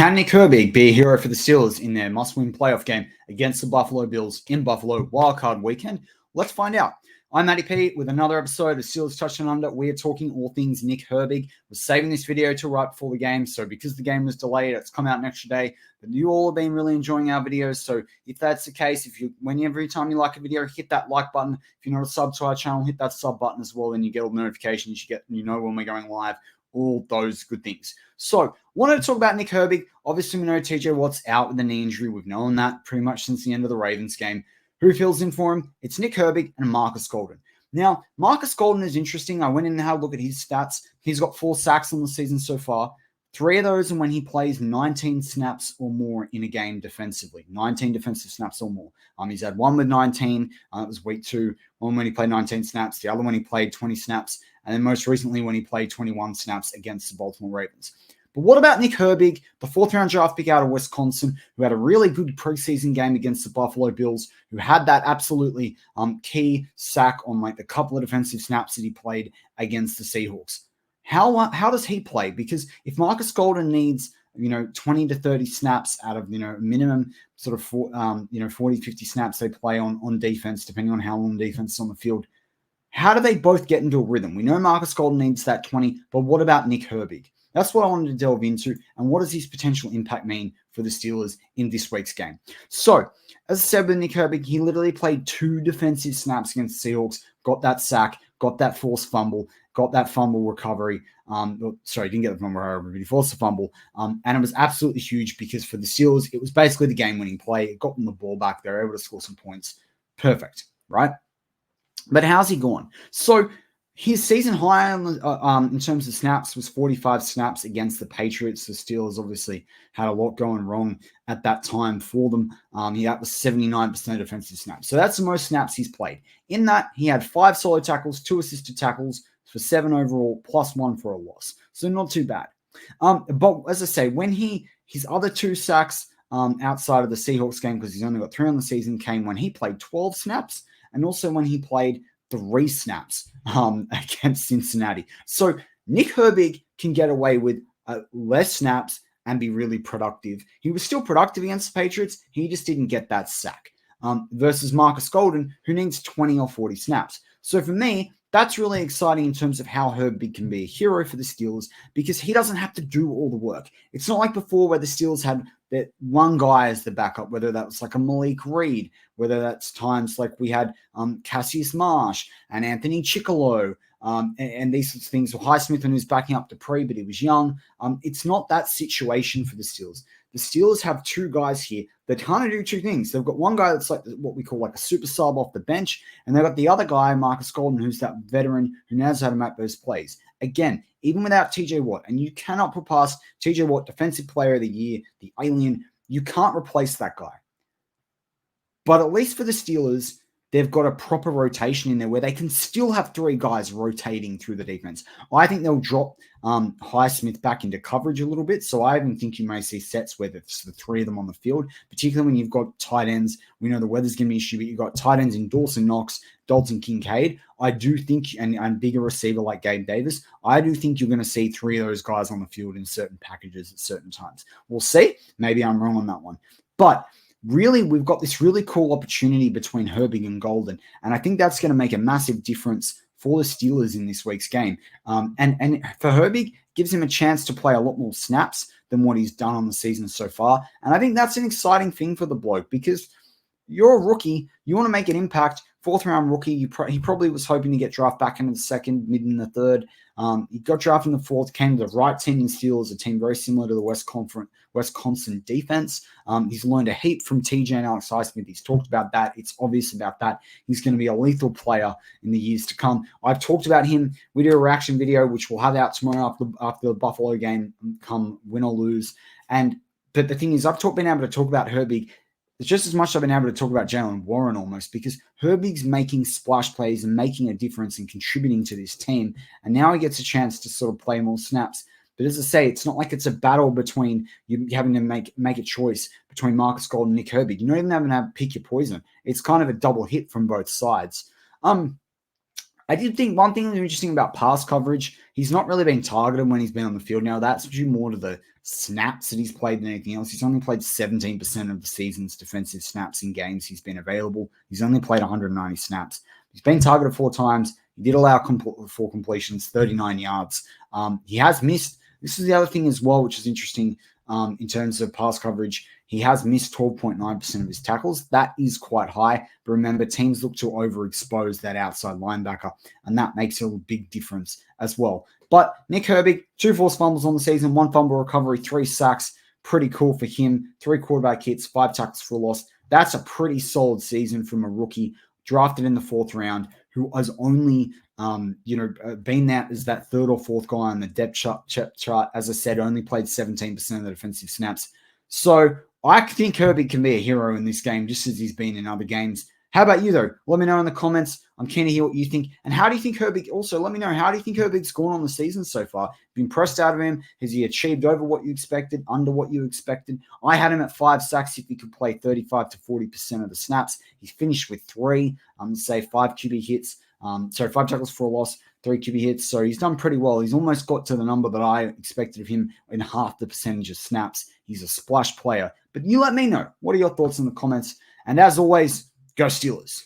Can Nick Herbig be a hero for the Steelers in their must-win playoff game against the Buffalo Bills in Buffalo wildcard weekend? Let's find out. I'm Matty P with another episode of Steelers Touchdown Under. We are talking all things Nick Herbig. We're saving this video till right before the game, so because the game was delayed, it's come out an extra day. But you all have been really enjoying our videos, so if that's the case, every time you like a video, hit that like button. If you're not a sub to our channel, hit that sub button as well, and you get all the notifications. You know when we're going live. All those good things. So, wanted to talk about Nick Herbig. Obviously, we know TJ Watt's out with a knee injury. We've known that pretty much since the end of the Ravens game. Who fills in for him? It's Nick Herbig and Markus Golden. Now, Markus Golden is interesting. I went in and had a look at his stats. He's got 4 sacks on the season so far. 3 of those are when he plays 19 snaps or more in a game defensively. 19 defensive snaps or more. He's had one with 19. It was week 2. One when he played 19 snaps. The other one he played 20 snaps. And then most recently when he played 21 snaps against the Baltimore Ravens. But what about Nick Herbig, the 4th-round draft pick out of Wisconsin, who had a really good preseason game against the Buffalo Bills, who had that absolutely key sack on the couple of defensive snaps that he played against the Seahawks? How does he play? Because if Markus Golden needs 20 to 30 snaps out of minimum sort of 40, 50 snaps they play on defense, depending on how long defense is on the field, how do they both get into a rhythm? We know Markus Golden needs that 20, but what about Nick Herbig? That's what I wanted to delve into, and what does his potential impact mean for the Steelers in this week's game? So, as I said with Nick Herbig, he literally played 2 defensive snaps against the Seahawks, got that sack, got that forced fumble, got that fumble recovery. Sorry, he didn't get the fumble recovery, but he forced the fumble. And it was absolutely huge because for the Steelers, it was basically the game-winning play. It got them the ball back. They were able to score some points. Perfect, right? But how's he gone? So his season high in terms of snaps was 45 snaps against the Patriots. The Steelers obviously had a lot going wrong at that time for them. That was 79% defensive snaps. So that's the most snaps he's played. In that, he had 5 solo tackles, 2 assisted tackles for 7 overall, plus 1 for a loss. So not too bad. But as I say, when his other 2 sacks outside of the Seahawks game, because he's only got 3 on the season, came when he played 12 snaps, and also when he played 3 snaps against Cincinnati. So Nick Herbig can get away with less snaps and be really productive. He was still productive against the Patriots. He just didn't get that sack versus Markus Golden, who needs 20 or 40 snaps. So for me, that's really exciting in terms of how Herbig can be a hero for the Steelers because he doesn't have to do all the work. It's not like before where the Steelers had that one guy as the backup, whether that was like a Malik Reed, whether that's times like we had Cassius Marsh and Anthony Chickalo, and these sorts of things. Well, Highsmith, who's backing up Dupree, but he was young. It's not that situation for the Steelers. The Steelers have 2 guys here that kind of do 2 things. They've got one guy that's like what we call like a super sub off the bench, and they've got the other guy, Markus Golden, who's that veteran who knows how to make those plays. Again, even without TJ Watt, and you cannot put past TJ Watt, Defensive Player of the Year, the alien, you can't replace that guy. But at least for the Steelers, they've got a proper rotation in there where they can still have 3 guys rotating through the defense. I think they'll drop Highsmith back into coverage a little bit. So I even think you may see sets where it's the 3 of them on the field, particularly when you've got tight ends. We know the weather's going to be an issue, but you've got tight ends in Dawson Knox, Dalton Kincaid. I do think, and bigger receiver like Gabe Davis, I do think you're going to see 3 of those guys on the field in certain packages at certain times. We'll see. Maybe I'm wrong on that one. But really, we've got this really cool opportunity between Herbig and Golden, and I think that's going to make a massive difference for the Steelers in this week's game. And for Herbig, gives him a chance to play a lot more snaps than what he's done on the season so far, and I think that's an exciting thing for the bloke because you're a rookie, you want to make an impact. 4th-round rookie, he probably was hoping to get drafted back into the 2nd, mid in the 3rd. He got drafted in the 4th, came to the right team in Steelers, a team very similar to the Wisconsin defense. He's learned a heap from TJ and Alex Highsmith. He's talked about that. It's obvious about that. He's going to be a lethal player in the years to come. I've talked about him. We did a reaction video, which we'll have out tomorrow after the Buffalo game, come win or lose. But the thing is, I've been able to talk about Herbig just as much as I've been able to talk about Jalen Warren almost, because Herbig's making splash plays and making a difference and contributing to this team. And now he gets a chance to sort of play more snaps. But as I say, it's not like it's a battle between you having to make a choice between Markus Golden and Nick Herbig. You're not even having to pick your poison. It's kind of a double hit from both sides. I did think one thing that was interesting about pass coverage, he's not really been targeted when he's been on the field. Now, that's due more to the snaps that he's played than anything else. He's only played 17% of the season's defensive snaps in games he's been available. He's only played 190 snaps. He's been targeted 4 times. He did allow 4 completions, 39 yards. He has missed. This is the other thing as well, which is interesting in terms of pass coverage. He has missed 12.9% of his tackles. That is quite high. But remember, teams look to overexpose that outside linebacker, and that makes a big difference as well. But Nick Herbig, 2 forced fumbles on the season, 1 fumble recovery, 3 sacks. Pretty cool for him. 3 quarterback hits, 5 tackles for a loss. That's a pretty solid season from a rookie drafted in the 4th round who has only been that as that 3rd or 4th guy on the depth chart. As I said, only played 17% of the defensive snaps. So I think Herbig can be a hero in this game, just as he's been in other games. How about you, though? Let me know in the comments. I'm keen to hear what you think. And how do you think Herbig, also, let me know, how do you think Herbig's gone on the season so far? Been impressed out of him? Has he achieved over what you expected, under what you expected? I had him at 5 sacks if he could play 35 to 40% of the snaps. He's finished with 3, say 5 QB hits. 5 tackles for a loss, 3 QB hits. So he's done pretty well. He's almost got to the number that I expected of him in half the percentage of snaps. He's a splash player. But you let me know. What are your thoughts in the comments? And as always, go Steelers.